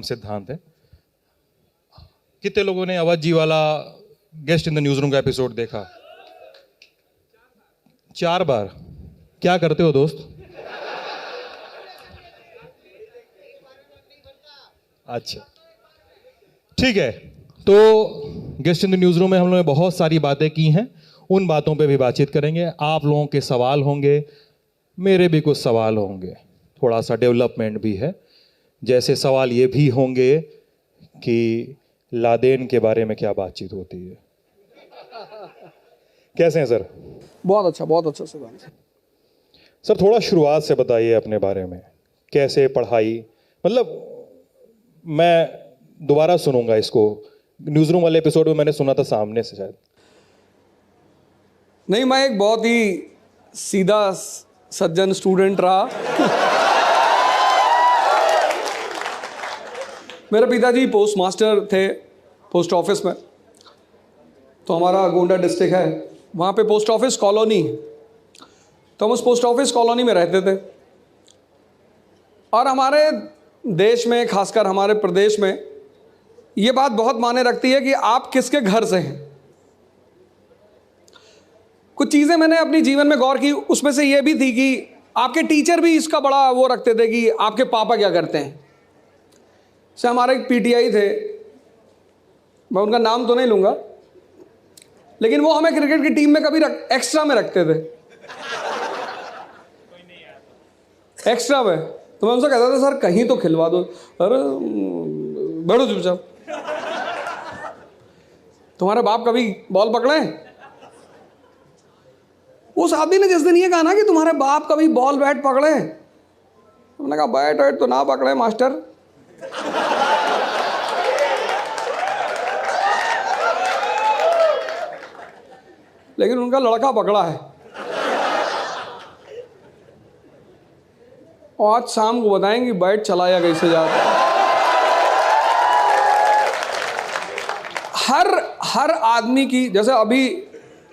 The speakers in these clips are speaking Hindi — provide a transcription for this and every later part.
सिद्धांत है। कितने लोगों ने अवध जी वाला guest in the news room का एपिसोड देखा? 4 बार। क्या करते हो दोस्त? अच्छा, ठीक है। तो guest in the news room में हम लोगों ने बहुत सारी बातें की हैं, उन बातों पे भी बातचीत करेंगे। आप लोगों के सवाल होंगे, मेरे भी कुछ सवाल होंगे, थोड़ा सा डेवलपमेंट भी है। जैसे सवाल ये भी होंगे कि लादेन के बारे में क्या बातचीत होती है। कैसे हैं सर? बहुत अच्छा सर थोड़ा शुरुआत से बताइए अपने बारे में, कैसे पढ़ाई, मतलब मैं दोबारा सुनूंगा इसको। न्यूज़ रूम वाले एपिसोड में मैंने सुना था सामने से शायद। नहीं, मैं एक बहुत ही सीधा सज्जन स्टूडेंट रहा। मेरे पिताजी पोस्ट मास्टर थे पोस्ट ऑफिस में। तो हमारा गोंडा डिस्ट्रिक्ट है, वहाँ पे पोस्ट ऑफिस कॉलोनी, तो हम उस पोस्ट ऑफिस कॉलोनी में रहते थे। और हमारे देश में, खासकर हमारे प्रदेश में, ये बात बहुत मायने रखती है कि आप किसके घर से हैं। कुछ चीज़ें मैंने अपनी जीवन में गौर की, उसमें से ये भी थी कि आपके टीचर भी इसका बड़ा वो रखते थे कि आपके पापा क्या करते हैं। से हमारे एक पीटीआई थे, मैं उनका नाम तो नहीं लूँगा, लेकिन वो हमें क्रिकेट की टीम में कभी एक्स्ट्रा में रखते थे। एक्स्ट्रा में तो मैं उनसे कहता था, सर कहीं तो खिलवा दो। अरे बैठो चुपचाप, तुम्हारे बाप कभी बॉल पकड़े? उस आदमी ने जिस दिन ये कहा ना कि तुम्हारे बाप कभी बॉल बैट पकड़े, हमने कहा बैट वैट तो ना पकड़े मास्टर, लेकिन उनका लड़का पकड़ा है। और आज शाम को बताएंगे बैट चलाया कैसे जाता है। हर आदमी की, जैसे अभी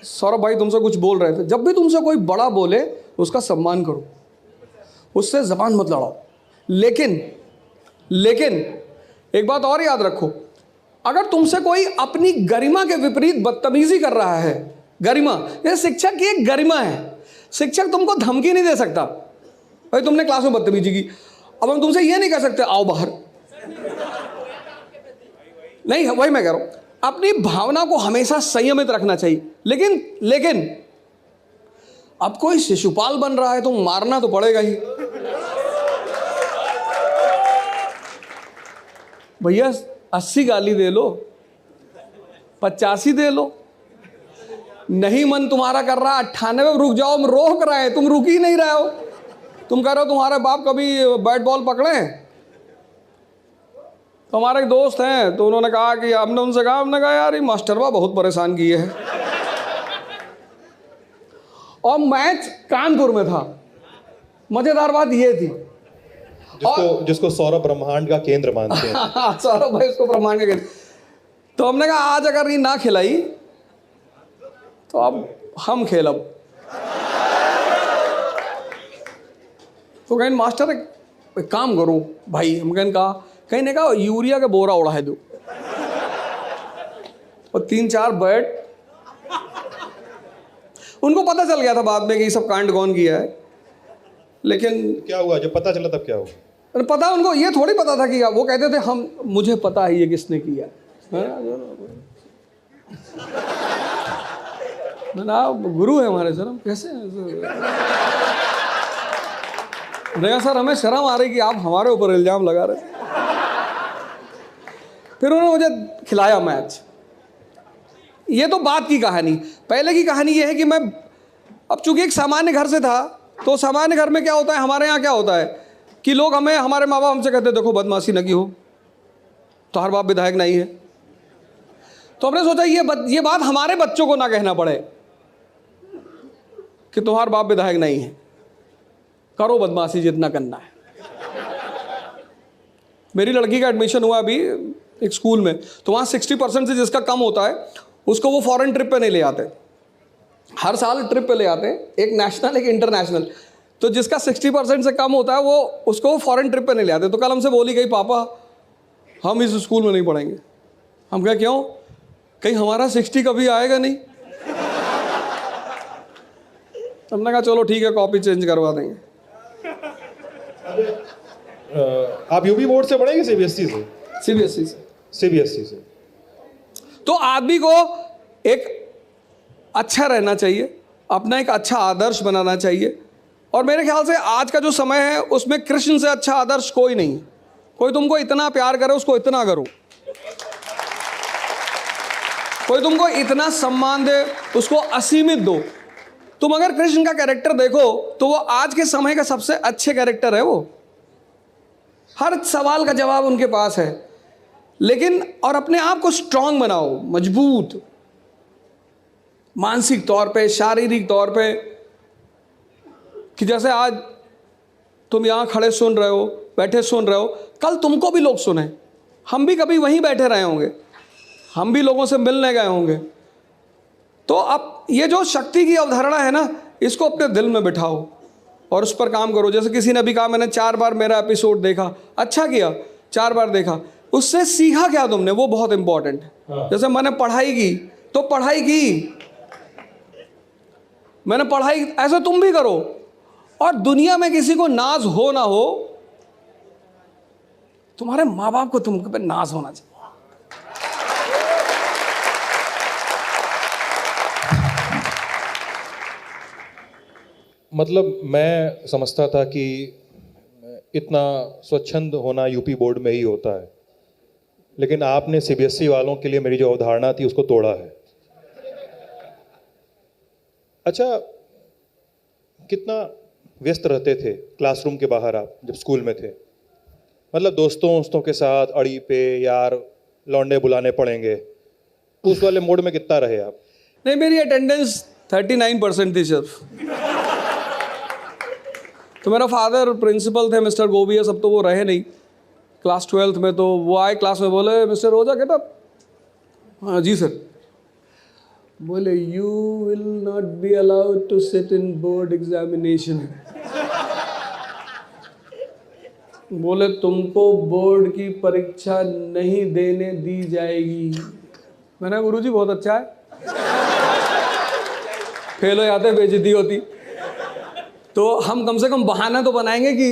सौरभ भाई तुमसे कुछ बोल रहे थे, जब भी तुमसे कोई बड़ा बोले उसका सम्मान करो, उससे जबान मत लड़ाओ। लेकिन एक बात और याद रखो, अगर तुमसे कोई अपनी गरिमा के विपरीत बदतमीजी कर रहा है, गरिमा, ये शिक्षक की एक गरिमा है। शिक्षक तुमको धमकी नहीं दे सकता, भाई तुमने क्लास में बदतमीजी की, अब हम तुमसे ये नहीं कह सकते आओ बाहर। नहीं, वही मैं कह रहा हूं, अपनी भावना को हमेशा संयमित रखना चाहिए। लेकिन अब कोई शिशुपाल बन रहा है तो मारना तो पड़ेगा ही। भैया 80 गाली दे लो, 85 दे लो, नहीं मन तुम्हारा कर रहा 98 रुक जाओ, हम रोक रहे हैं, तुम रुक ही नहीं रहे हो। तुम कह रहे हो तुम्हारे बाप कभी बैट बॉल पकड़े? तो हमारे एक दोस्त हैं, तो उन्होंने कहा कि हमने कहा यार ये मास्टरवा बहुत परेशान किए हैं। और मैच कानपुर में था। मजेदार बात ये थी, जिसको सौरभ ब्रह्मांड का केंद्र मानते हैं। सौरभ भाई उसको ब्रह्मांड का केंद्र। तो हमने कहा आज अगर ये ना खिलाई तो अब हम खेलब। तो कहीं मास्टर एक काम करो भाई, हम कहीं ने कहा यूरिया का बोरा उड़ा है दो, और 3-4 बैट। उनको पता चल गया था बाद में कि ये सब कांड कौन किया है, लेकिन क्या हुआ जब पता चला? तब क्या हुआ? पता उनको ये थोड़ी पता था कि वो कहते थे मुझे पता है ये किसने किया। आप गुरु है हमारे सर, हम कैसे नहीं सर, हमें शर्म आ रही कि आप हमारे ऊपर इल्जाम लगा रहे। फिर उन्होंने मुझे खिलाया मैच। ये तो बात की कहानी। पहले की कहानी ये है कि मैं, अब चूंकि एक सामान्य घर से था, तो सामान्य घर में क्या होता है, हमारे यहाँ क्या होता है कि लोग हमारे माँ बाप हमसे कहते देखो बदमाशी न की हो, तो हर बाप विधायक नहीं है। तो हमने सोचा ये बात हमारे बच्चों को ना कहना पड़े कि तुम्हारा बाप विधायक नहीं है, करो बदमाशी जितना करना है। मेरी लड़की का एडमिशन हुआ अभी एक स्कूल में, तो वहाँ 60% से जिसका कम होता है उसको वो फॉरेन ट्रिप पे नहीं ले आते। हर साल ट्रिप पे ले आते हैं, एक नेशनल एक इंटरनेशनल। तो जिसका 60% से कम होता है वो उसको फॉरेन ट्रिप पे नहीं ले आते। तो कल हमसे बोली गई पापा हम इस स्कूल में नहीं पढ़ेंगे। हम क्या, क्यों? कहीं हमारा 60 कभी आएगा नहीं। हमने कहा चलो ठीक है, कॉपी चेंज करवा देंगे। आप यूपी बोर्ड से पढ़ेंगे सीबीएसई से? सीबीएसई से। सीबीएसई से। तो आदमी को एक अच्छा रहना चाहिए, अपना एक अच्छा आदर्श बनाना चाहिए। और मेरे ख्याल से आज का जो समय है उसमें कृष्ण से अच्छा आदर्श कोई नहीं। कोई तुमको इतना प्यार करे उसको इतना करो, कोई तुमको इतना सम्मान दे उसको असीमित दो। तुम अगर कृष्ण का कैरेक्टर देखो तो वो आज के समय का सबसे अच्छे कैरेक्टर है। वो हर सवाल का जवाब उनके पास है। लेकिन और अपने आप को स्ट्रांग बनाओ, मजबूत, मानसिक तौर पे, शारीरिक तौर पे, कि जैसे आज तुम यहाँ खड़े सुन रहे हो, बैठे सुन रहे हो, कल तुमको भी लोग सुने। हम भी कभी वहीं बैठे रहे होंगे, हम भी लोगों से मिलने गए होंगे। तो अब ये जो शक्ति की अवधारणा है ना, इसको अपने दिल में बिठाओ और उस पर काम करो। जैसे किसी ने भी कहा मैंने 4 बार मेरा एपिसोड देखा, अच्छा किया, 4 बार देखा, उससे सीखा क्या तुमने, वो बहुत इंपॉर्टेंट है। जैसे मैंने पढ़ाई की तो पढ़ाई की, मैंने पढ़ाई, ऐसा तुम भी करो। और दुनिया में किसी को नाज हो ना हो, तुम्हारे माँ बाप को तुम पे नाज होना चाहिए। मतलब मैं समझता था कि इतना स्वच्छंद होना यूपी बोर्ड में ही होता है, लेकिन आपने सीबीएसई वालों के लिए मेरी जो अवधारणा थी उसको तोड़ा है। अच्छा, कितना व्यस्त रहते थे क्लासरूम के बाहर आप जब स्कूल में थे? मतलब दोस्तों के साथ अड़ी पे, यार लौंडे बुलाने पड़ेंगे, उस वाले मोड में कितना रहे आप? नहीं, मेरी अटेंडेंस 39% थी सिर्फ। तो मेरा फादर प्रिंसिपल थे, मिस्टर गोबियस, अब तो वो रहे नहीं। क्लास 12th में तो वो आए क्लास में, बोले मिस्टर ओझा गेट अप। हाँ जी सर। बोले you will not be allowed to sit in board examination. बोले तुमको बोर्ड की परीक्षा नहीं देने दी जाएगी। मैंने कहा गुरुजी बहुत अच्छा है, फेल हो जाते बेइज्जती होती, तो हम कम से कम बहाना तो बनाएंगे कि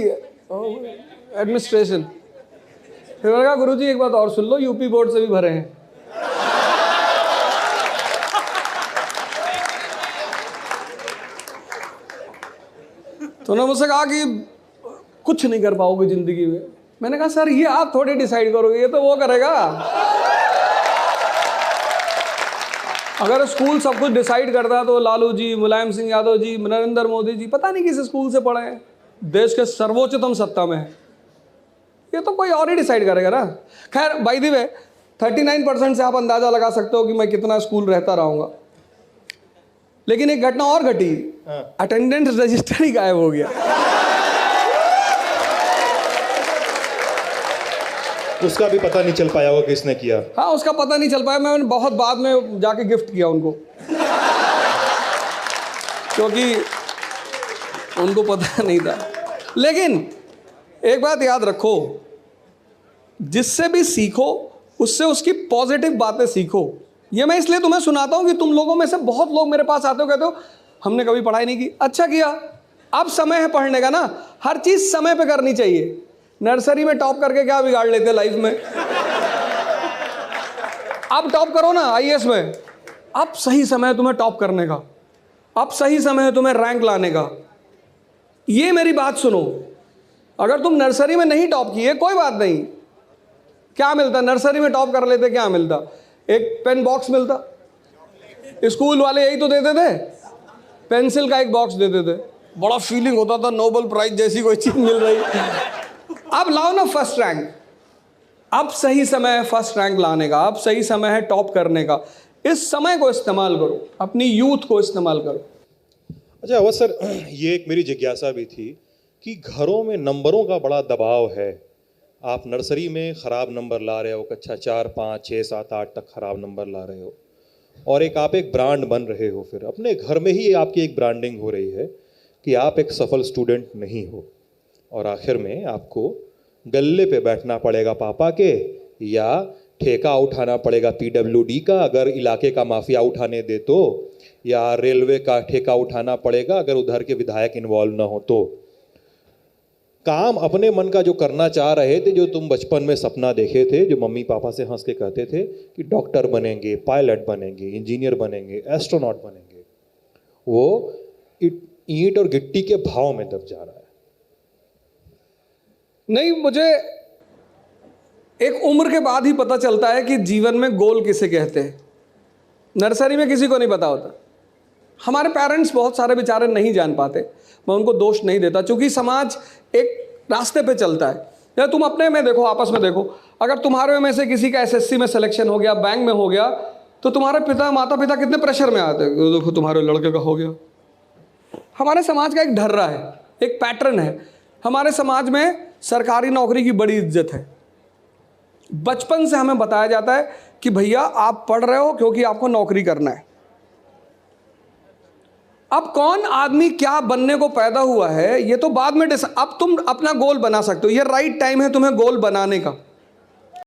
एडमिनिस्ट्रेशन। फिर मैंने कहा गुरुजी एक बात और सुन लो, यूपी बोर्ड से भी भरे हैं। तो उन्होंने मुझसे कहा कि कुछ नहीं कर पाओगे जिंदगी में। मैंने कहा सर ये आप थोड़ी डिसाइड करोगे, ये तो वो करेगा। अगर स्कूल सब कुछ डिसाइड करता तो लालू जी, मुलायम सिंह यादव जी, नरेंद्र मोदी जी पता नहीं किस स्कूल से पढ़े हैं, देश के सर्वोच्चतम सत्ता में है, ये तो कोई और ही डिसाइड करेगा ना। खैर बाय द वे 39% से आप अंदाजा लगा सकते हो कि मैं कितना स्कूल रहता रहूंगा। लेकिन एक घटना और घटी, अटेंडेंस रजिस्टर ही गायब हो गया। उसका भी पता नहीं चल पाया वो किसने किया। हाँ, उसका पता नहीं चल पाया। मैंने बहुत बाद में जाके गिफ्ट किया उनको, क्योंकि उनको पता नहीं था। लेकिन एक बात याद रखो, जिससे भी सीखो उससे उसकी पॉजिटिव बातें सीखो। ये मैं इसलिए तुम्हें सुनाता हूँ कि तुम लोगों में से बहुत लोग मेरे पास आते हो, कहते हो हमने कभी पढ़ाई नहीं की। अच्छा किया, अब समय है पढ़ने का ना। हर चीज समय पे करनी चाहिए। नर्सरी में टॉप करके क्या बिगाड़ लेते लाइफ में, अब टॉप करो ना आईएएस में। अब सही समय है तुम्हें टॉप करने का, अब सही समय है तुम्हें रैंक लाने का। ये मेरी बात सुनो, अगर तुम नर्सरी में नहीं टॉप किए कोई बात नहीं, क्या मिलता? नर्सरी में टॉप कर लेते क्या मिलता? एक पेन बॉक्स मिलता। स्कूल वाले यही तो देते थे, पेंसिल का एक बॉक्स देते थे। बड़ा फीलिंग होता था नोबेल प्राइज जैसी कोई चीज मिल रही। अब लाओ ना फर्स्ट रैंक। अब सही समय है फर्स्ट रैंक लाने का, अब सही समय है टॉप करने का। इस समय को इस्तेमाल करो, अपनी यूथ को इस्तेमाल करो। अच्छा अवध सर, ये एक मेरी जिज्ञासा भी थी कि घरों में नंबरों का बड़ा दबाव है। आप नर्सरी में ख़राब नंबर ला रहे हो, कक्षा 4, 5, 6, 7, 8 तक ख़राब नंबर ला रहे हो, और आप एक ब्रांड बन रहे हो। फिर अपने घर में ही आपकी एक ब्रांडिंग हो रही है कि आप एक सफल स्टूडेंट नहीं हो, और आखिर में आपको गल्ले पे बैठना पड़ेगा पापा के, या ठेका उठाना पड़ेगा पीडब्ल्यूडी का अगर इलाके का माफिया उठाने दे तो, या रेलवे का ठेका उठाना पड़ेगा अगर उधर के विधायक इन्वॉल्व ना हो तो। काम अपने मन का जो करना चाह रहे थे, जो तुम बचपन में सपना देखे थे, जो मम्मी पापा से हंस के कहते थे कि डॉक्टर बनेंगे, पायलट बनेंगे, इंजीनियर बनेंगे, एस्ट्रोनॉट बनेंगे, वो ईंट और गिट्टी के भाव में दब जा रहा है। नहीं, मुझे एक उम्र के बाद ही पता चलता है कि जीवन में गोल किसे कहते हैं। नर्सरी में किसी को नहीं पता होता। हमारे पेरेंट्स बहुत सारे बेचारे नहीं जान पाते, मैं उनको दोष नहीं देता, क्योंकि समाज एक रास्ते पे चलता है। या तुम अपने में देखो, आपस में देखो, अगर तुम्हारे में से किसी का एसएससी में सिलेक्शन हो गया, बैंक में हो गया, तो तुम्हारे माता पिता कितने प्रेशर में आते हैं, देखो तुम्हारे लड़के का हो गया। हमारे समाज का एक ढर्रा है, एक पैटर्न है। हमारे समाज में सरकारी नौकरी की बड़ी इज्जत है। बचपन से हमें बताया जाता है कि भैया आप पढ़ रहे हो क्योंकि आपको नौकरी करना है। अब कौन आदमी क्या बनने को पैदा हुआ है ये तो बाद में अब तुम अपना गोल बना सकते हो। ये राइट टाइम है तुम्हें गोल बनाने का।